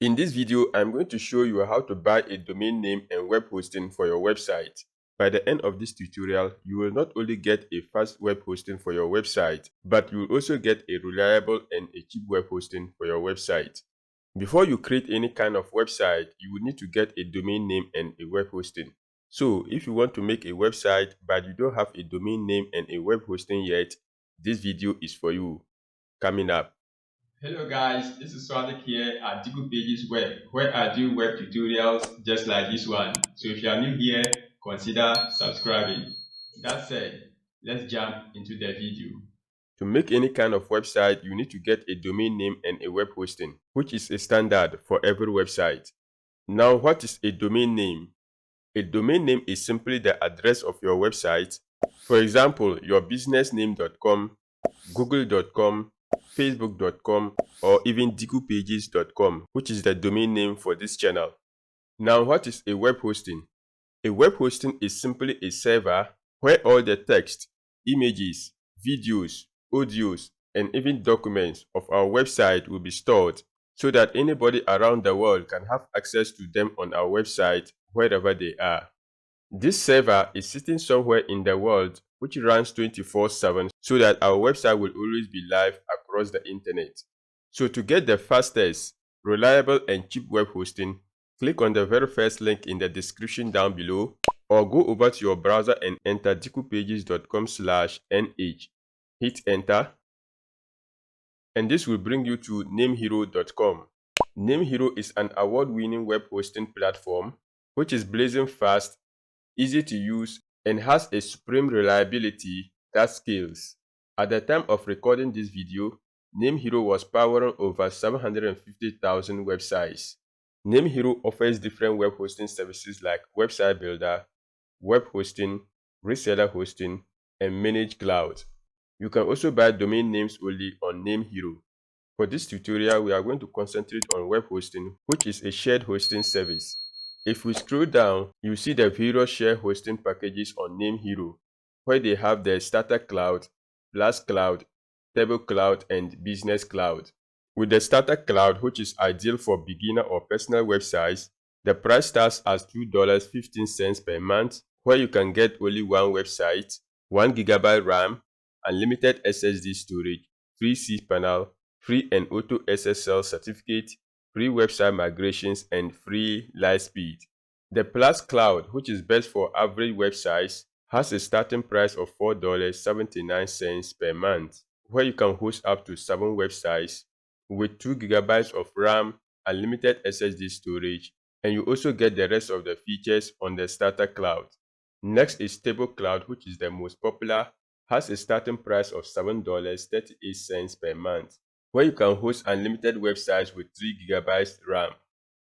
In this video, I'm going to show you how to buy a domain name and web hosting for your website. By the end of this tutorial, you will not only get a fast web hosting for your website, but you will also get a reliable and a cheap web hosting for your website. Before you create any kind of website, you will need to get a domain name and a web hosting. So if you want to make a website but you don't have a domain name and a web hosting yet, this video is for you. Coming up. Hello guys, this is Swadik here at Dikupages Web, where I do web tutorials just like this one. So if you are new here, consider subscribing. That said, let's jump into the video. To make any kind of website, you need to get a domain name and a web hosting, which is a standard for every website. Now, what is a domain name? A domain name is simply the address of your website. For example, your businessname.com, google.com, facebook.com, or even dikupages.com, which is the domain name for this channel. Now, what is a web hosting? A web hosting is simply a server where all the text, images, videos, audios, and even documents of our website will be stored so that anybody around the world can have access to them on our website wherever they are. This server is sitting somewhere in the world which runs 24/7 so that our website will always be live across the internet. So to get the fastest, reliable, and cheap web hosting, click on the very first link in the description down below, or go over to your browser and enter dikupages.com/nh. Hit enter, and this will bring you to NameHero.com. NameHero is an award-winning web hosting platform which is blazing fast, easy to use, and has a supreme reliability that scales. At the time of recording this video, NameHero was powering over 750,000 websites. NameHero offers different web hosting services like website builder, web hosting, reseller hosting, and managed cloud. You can also buy domain names only on NameHero. For this tutorial, we are going to concentrate on web hosting, which is a shared hosting service. If we scroll down, you see the various shared hosting packages on NameHero, where they have the Starter Cloud, Plus Cloud, Table Cloud, and Business Cloud. With the Starter Cloud, which is ideal for beginner or personal websites, the price starts at $2.15 per month, where you can get only one website, 1 GB RAM, unlimited SSD storage, free Cpanel, free and auto SSL certificate, free website migrations, and free light speed. The Plus Cloud, which is best for average websites, has a starting price of $4.79 per month, where you can host up to 7 websites with 2 GB of RAM, unlimited SSD storage, and you also get the rest of the features on the Starter Cloud. Next is Table Cloud, which is the most popular, has a starting price of $7.38 per month, where you can host unlimited websites with 3 GB RAM.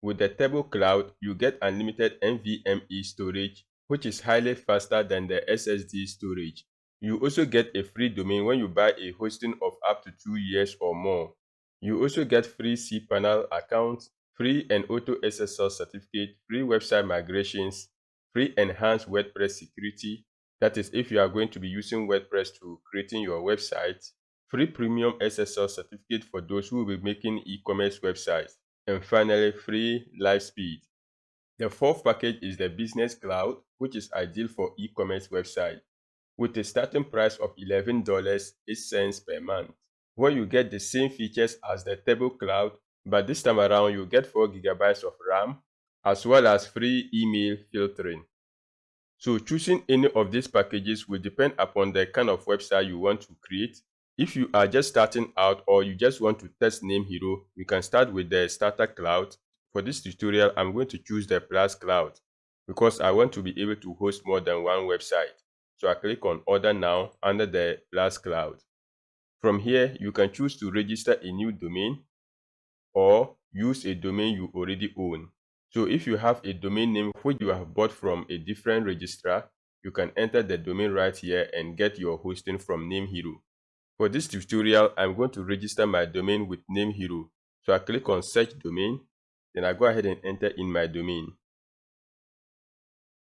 With the Table Cloud, you get unlimited NVMe storage, which is highly faster than the SSD storage. You also get a free domain when you buy a hosting of up to 2 years or more. You also get free Cpanel account, free and auto SSL certificate, free website migrations, free enhanced WordPress security, that is if you are going to be using WordPress to creating your website, free premium SSL certificate for those who will be making e-commerce websites, and finally free live speed. The fourth package is the Business Cloud, which is ideal for e-commerce website, with a starting price of $11.08 per month, where you get the same features as the Table Cloud, but this time around you get 4 GB of RAM, as well as free email filtering. So choosing any of these packages will depend upon the kind of website you want to create. If you are just starting out or you just want to test NameHero, you can start with the Starter Cloud. For this tutorial, I'm going to choose the Plus Cloud because I want to be able to host more than one website. So I click on Order Now under the Plus Cloud. From here, you can choose to register a new domain or use a domain you already own. So if you have a domain name which you have bought from a different registrar, you can enter the domain right here and get your hosting from NameHero. For this tutorial, I'm going to register my domain with NameHero. So I click on Search Domain, then I go ahead and enter in my domain.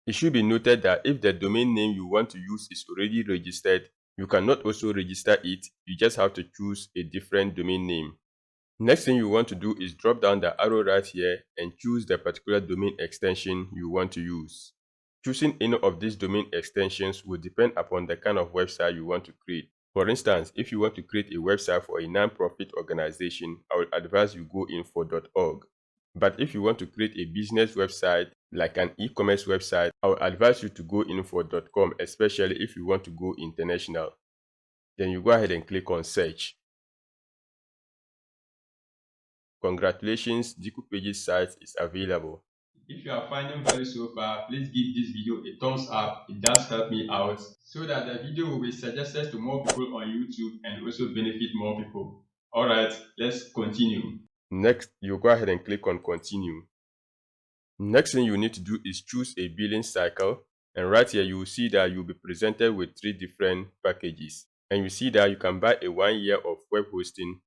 It should be noted that if the domain name you want to use is already registered, you cannot also register it, you just have to choose a different domain name. Next thing you want to do is drop down the arrow right here and choose the particular domain extension you want to use. Choosing any of these domain extensions will depend upon the kind of website you want to create. For instance, if you want to create a website for a non-profit organization, I would advise you go in for .org. But if you want to create a business website, like an e-commerce website, I would advise you to go in for .com, especially if you want to go international. Then you go ahead and click on search. Congratulations, Dikupages site is available. If you are finding value so far, please give this video a thumbs up. It does help me out so that the video will be suggested to more people on YouTube and also benefit more people. Alright, let's continue. Next, you go ahead and click on continue. Next thing you need to do is choose a billing cycle, and right here you will see that you'll be presented with 3 different packages, and you see that you can buy a 1 year of web hosting,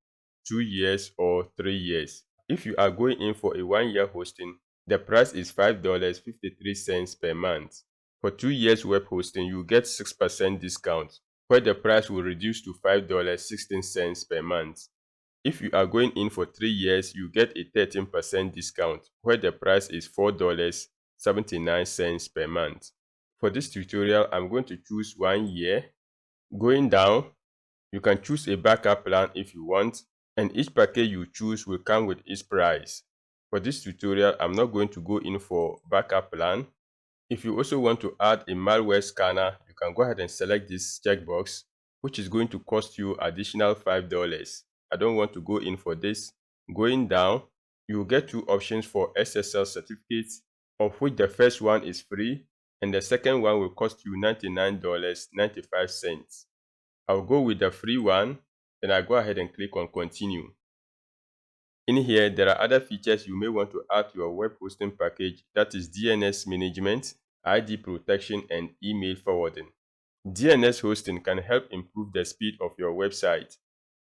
2 years or 3 years. If you are going in for a 1 year hosting, the price is $5.53 per month. For 2 years web hosting, you get 6% discount, where the price will reduce to $5.16 per month. If you are going in for 3 years, you get a 13% discount, where the price is $4.79 per month. For this tutorial, I'm going to choose 1 year. Going down, you can choose a backup plan if you want, and each package you choose will come with its price. For this tutorial, I'm not going to go in for backup plan. If you also want to add a malware scanner, you can go ahead and select this checkbox, which is going to cost you additional $5. I don't want to go in for this. Going down, you will get 2 options for SSL certificates, of which the first one is free and the second one will cost you $99.95. I'll go with the free one, then I go ahead and click on continue. In here, there are other features you may want to add to your web hosting package, that is DNS management, ID protection, and email forwarding. DNS hosting can help improve the speed of your website.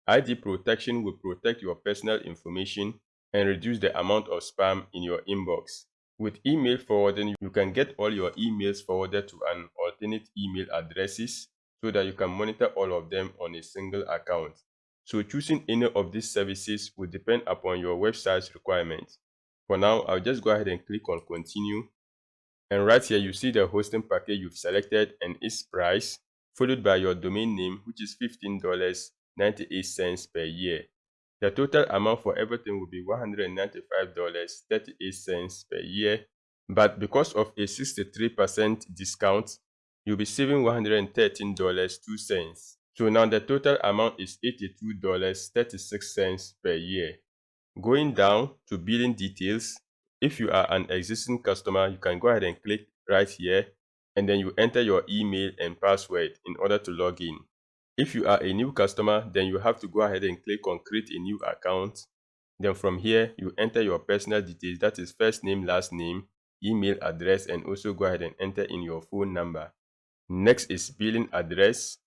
ID protection will protect your personal information and reduce the amount of spam in your inbox. With email forwarding, you can get all your emails forwarded to an alternate email addresses so that you can monitor all of them on a single account. So choosing any of these services will depend upon your website's requirements. For now, I'll just go ahead and click on continue. And right here, you see the hosting package you've selected and its price, followed by your domain name, which is $15.98 per year. The total amount for everything will be $195.38 per year, but because of a 63% discount, you'll be saving $113.02. So now the total amount is $82.36 per year. Going down to billing details, if you are an existing customer, you can go ahead and click right here, and then you enter your email and password in order to log in. If you are a new customer, then you have to go ahead and click on create a new account. Then from here, you enter your personal details, that is first name, last name, email address, and also go ahead and enter in your phone number. Next is billing address,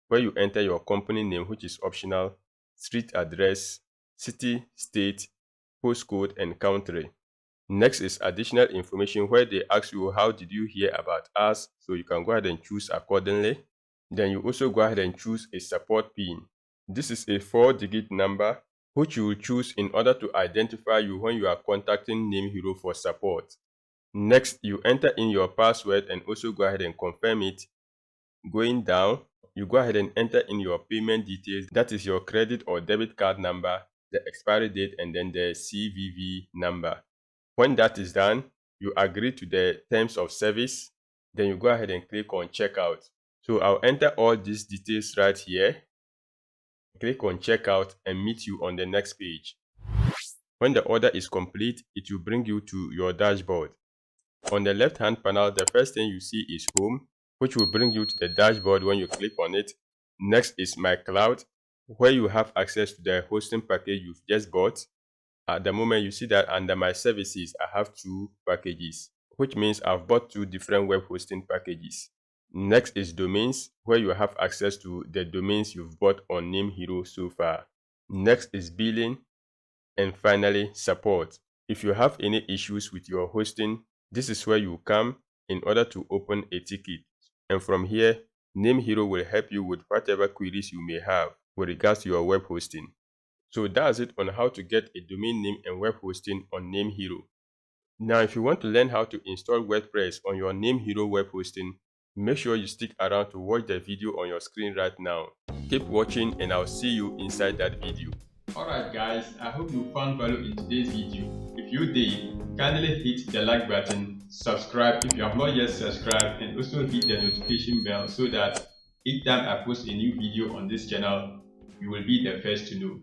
where you enter your company name, which is optional, street address, city, state, postcode, and country. Next is additional information, where they ask you how did you hear about us, so you can go ahead and choose accordingly. Then you also go ahead and choose a support PIN. This is a 4-digit number which you will choose in order to identify you when you are contacting NameHero for support. Next, you enter in your password and also go ahead and confirm it. Going down, you go ahead and enter in your payment details, that is your credit or debit card number, the expiry date, and then the CVV number. When that is done, you agree to the terms of service, then you go ahead and click on checkout. So I'll enter all these details right here, click on checkout, and meet you on the next page. When the order is complete, it will bring you to your dashboard. On the left hand panel, the first thing you see is home, which will bring you to the dashboard when you click on it. Next is my cloud, where you have access to the hosting package you've just bought. At the moment, you see that under my services, I have 2 packages, which means I've bought 2 different web hosting packages. Next is domains, where you have access to the domains you've bought on NameHero so far. Next is billing, and finally support. If you have any issues with your hosting, this is where you come in order to open a ticket. And from here, NameHero will help you with whatever queries you may have with regards to your web hosting. So that's it on how to get a domain name and web hosting on NameHero. Now, if you want to learn how to install WordPress on your NameHero web hosting, make sure you stick around to watch the video on your screen right now. Keep watching and I'll see you inside that video. Alright guys, I hope you found value in today's video. If you did, kindly hit the like button, subscribe if you have not yet subscribed, and also hit the notification bell so that each time I post a new video on this channel, you will be the first to know.